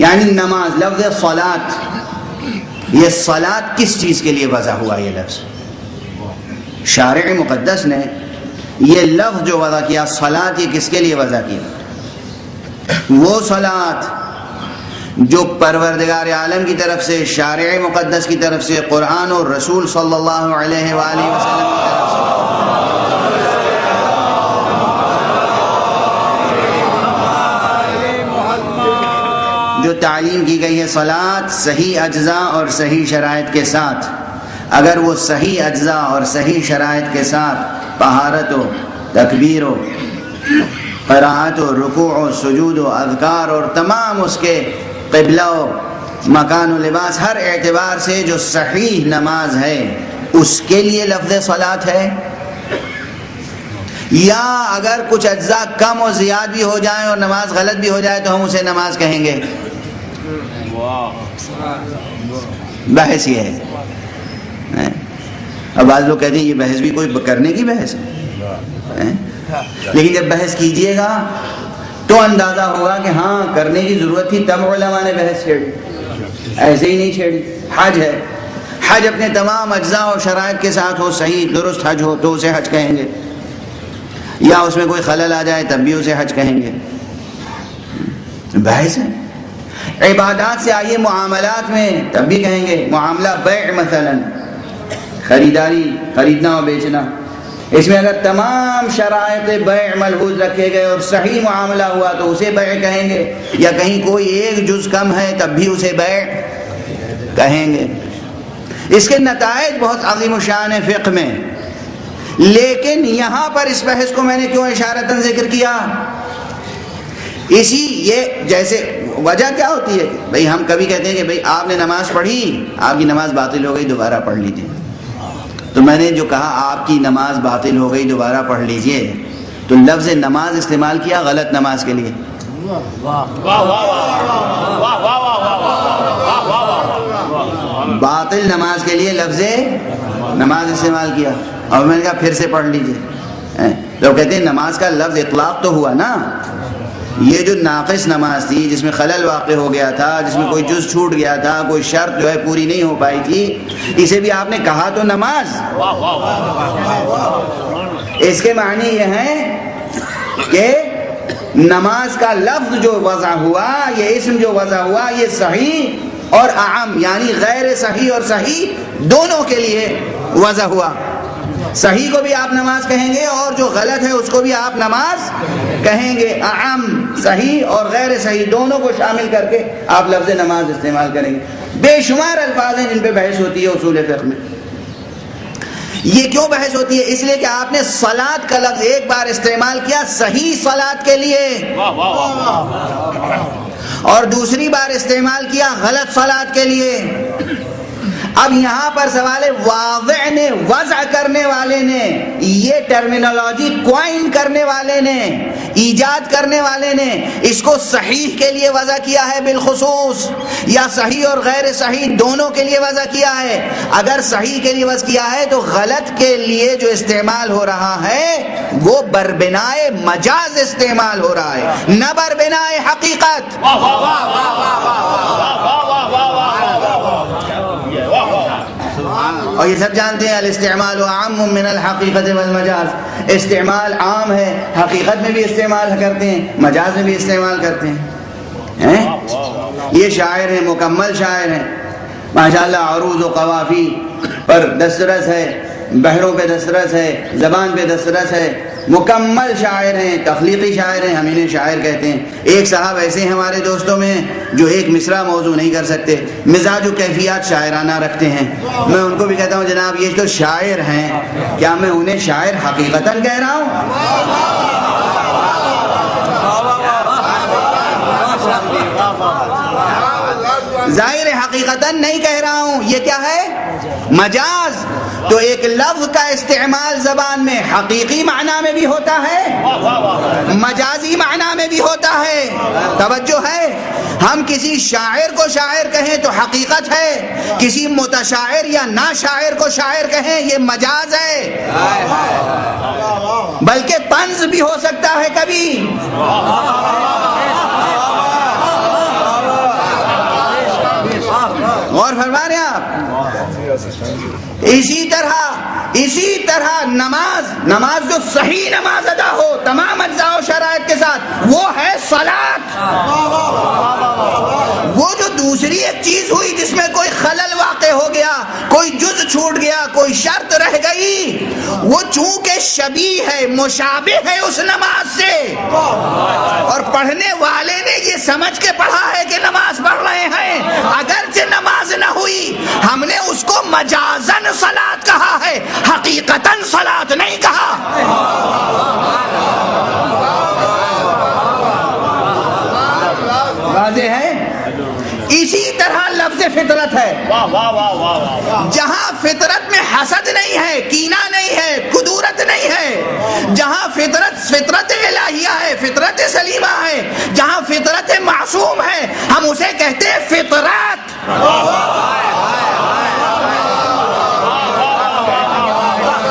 یعنی نماز. لفظ صلاۃ، یہ صلاۃ کس چیز کے لیے وضع ہوا؟ یہ لفظ شارع مقدس نے یہ لفظ جو وضع کیا صلاۃ، یہ کس کے لیے وضع کیا؟ وہ صلاۃ جو پروردگار عالم کی طرف سے، شارع مقدس کی طرف سے، قرآن اور رسول صلی اللہ علیہ وآلہ وسلم کی طرف سے جو تعلیم کی گئی ہے. صلاۃ صحیح اجزاء اور صحیح شرائط کے ساتھ، اگر وہ صحیح اجزاء اور صحیح شرائط کے ساتھ طہارت و تکبیر و قرأت و رکوع و سجود و اذکار اور تمام اس کے قبلہ و مکان و لباس، ہر اعتبار سے جو صحیح نماز ہے، اس کے لیے لفظ صلاۃ ہے. یا اگر کچھ اجزاء کم و زیاد بھی ہو جائیں اور نماز غلط بھی ہو جائے تو ہم اسے نماز کہیں گے. بحث یہ ہے. اب بعض لوگ کہتے ہیں یہ بحث بھی کوئی کرنے کی بحث ہے، لیکن جب بحث کیجئے گا تو اندازہ ہوگا کہ ہاں کرنے کی ضرورت تھی، تب علماء نے بحث چھیڑی، ایسے ہی نہیں چھیڑی. حج ہے، حج اپنے تمام اجزاء اور شرائط کے ساتھ ہو، صحیح درست حج ہو تو اسے حج کہیں گے، یا اس میں کوئی خلل آ جائے تب بھی اسے حج کہیں گے. بحث ہے. عبادات سے آئیے معاملات میں، تب بھی کہیں گے. معاملہ بیع مثلا، خریداری، خریدنا اور بیچنا، اس میں اگر تمام شرائط بیع ملحوظ رکھے گئے اور صحیح معاملہ ہوا تو اسے بیع کہیں گے، یا کہیں کوئی ایک جز کم ہے تب بھی اسے بیع کہیں گے. اس کے نتائج بہت عظیم الشان ہیں فقہ میں. لیکن یہاں پر اس بحث کو میں نے کیوں اشارتاً ذکر کیا؟ یہ جیسے وجہ کیا ہوتی ہے؟ بھئی ہم کبھی کہتے ہیں کہ بھئی آپ نے نماز پڑھی، آپ کی نماز باطل ہو گئی، دوبارہ پڑھ لیجئے. تو میں نے جو کہا آپ کی نماز باطل ہو گئی، دوبارہ پڑھ لیجئے، تو لفظ نماز استعمال کیا غلط نماز کے لیے. باطل نماز کے لیے لفظ نماز استعمال کیا، اور میں نے کہا پھر سے پڑھ لیجئے. لوگ کہتے ہیں نماز کا لفظ اطلاق تو ہوا نا، یہ جو ناقص نماز تھی، جس میں خلل واقع ہو گیا تھا، جس میں کوئی جز چھوٹ گیا تھا، کوئی شرط جو ہے پوری نہیں ہو پائی تھی، اسے بھی آپ نے کہا تو نماز. اس کے معنی یہ ہیں کہ نماز کا لفظ جو وضع ہوا، یہ اسم جو وضع ہوا، یہ صحیح اور اعم یعنی غیر صحیح اور صحیح دونوں کے لیے وضع ہوا. صحیح کو بھی آپ نماز کہیں گے اور جو غلط ہے اس کو بھی آپ نماز کہیں گے. اعم، صحیح اور غیر صحیح دونوں کو شامل کر کے آپ لفظ نماز استعمال کریں گے. بے شمار الفاظ ہیں جن پہ بحث ہوتی ہے اصول فقہ میں. یہ کیوں بحث ہوتی ہے؟ اس لیے کہ آپ نے صلاۃ کا لفظ ایک بار استعمال کیا صحیح صلاۃ کے لیے، اور دوسری بار استعمال کیا غلط صلاۃ کے لیے. اب یہاں پر سوال ہے، واضع نے، وضع کرنے والے نے، یہ ٹرمینالوجی کوائن کرنے والے نے، ایجاد کرنے والے نے اس کو صحیح کے لیے وضع کیا ہے بالخصوص، یا صحیح اور غیر صحیح دونوں کے لیے وضع کیا ہے؟ اگر صحیح کے لیے وضع کیا ہے تو غلط کے لیے جو استعمال ہو رہا ہے وہ بربنائے مجاز استعمال ہو رہا ہے، نہ بربنائے حقیقت. اور یہ سب جانتے ہیں الاستعمال عام من الحقیقت والمجاز، استعمال عام ہے، حقیقت میں بھی استعمال کرتے ہیں، مجاز میں بھی استعمال کرتے ہیں. یہ شاعر ہیں، مکمل شاعر ہیں ماشاءاللہ، عروض و قوافی پر دسترس ہے، بحروں پہ دسترس ہے، زبان پہ دسترس ہے، مکمل شاعر ہیں، تخلیقی شاعر ہیں، ہم انہیں شاعر کہتے ہیں. ایک صاحب ایسے ہیں ہمارے دوستوں میں جو ایک مصرع موضوع نہیں کر سکتے، مزاج و کیفیات شاعرانہ رکھتے ہیں. میں ان کو بھی کہتا ہوں جناب یہ تو شاعر ہیں، کیا میں انہیں شاعر حقیقتاً کہہ رہا ہوں؟ ظاہر حقیقتاً نہیں کہہ رہا ہوں. یہ کیا ہے؟ مجاز. تو ایک لفظ کا استعمال زبان میں حقیقی معنی میں بھی ہوتا ہے، مجازی معنی میں بھی ہوتا ہے. توجہ ہے، ہم کسی شاعر کو شاعر کہیں تو حقیقت ہے، کسی متشاعر یا ناشاعر کو شاعر کہیں یہ مجاز ہے، بلکہ طنز بھی ہو سکتا ہے کبھی. اور فرما رہے ہیں آپ اسی طرح نماز جو صحیح نماز ادا ہو تمام اجزاء و شرائط کے ساتھ، وہ ہے صلاۃ۔ وہ جو دوسری ایک چیز ہوئی جس میں کوئی خلل واقع ہو گیا، کوئی جز چھوٹ گیا، کوئی شرط رہ گئی، وہ چونکہ شبیہ ہے، مشابہ ہے اس نماز سے، اور پڑھنے والے نے یہ سمجھ کے پڑھا ہے کہ نماز پڑھ رہے ہیں، اگرچہ نماز نہ ہوئی، ہم نے اس کو مجازن صلاۃ کہا ہے، حقیقتاً صلاۃ نہیں کہا۔ واضح ہے؟ اسی طرح لفظ فطرت ہے، جہاں فطرت میں حسد نہیں ہے، کینہ نہیں ہے، کدورت نہیں ہے، جہاں فطرت الہیہ ہے، فطرت سلیمہ ہے، جہاں فطرت معصوم ہے، ہم اسے کہتے ہیں فطرت۔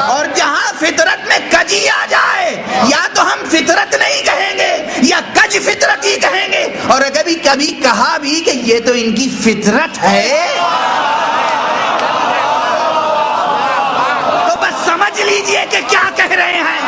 اور جہاں فطرت میں کجی آ جائے، یا تو ہم فطرت نہیں کہیں گے یا کج فطرت ہی کہیں گے، اور کبھی کبھی کہا بھی کہ یہ تو ان کی فطرت ہے، تو بس سمجھ لیجئے کہ کیا کہہ رہے ہیں۔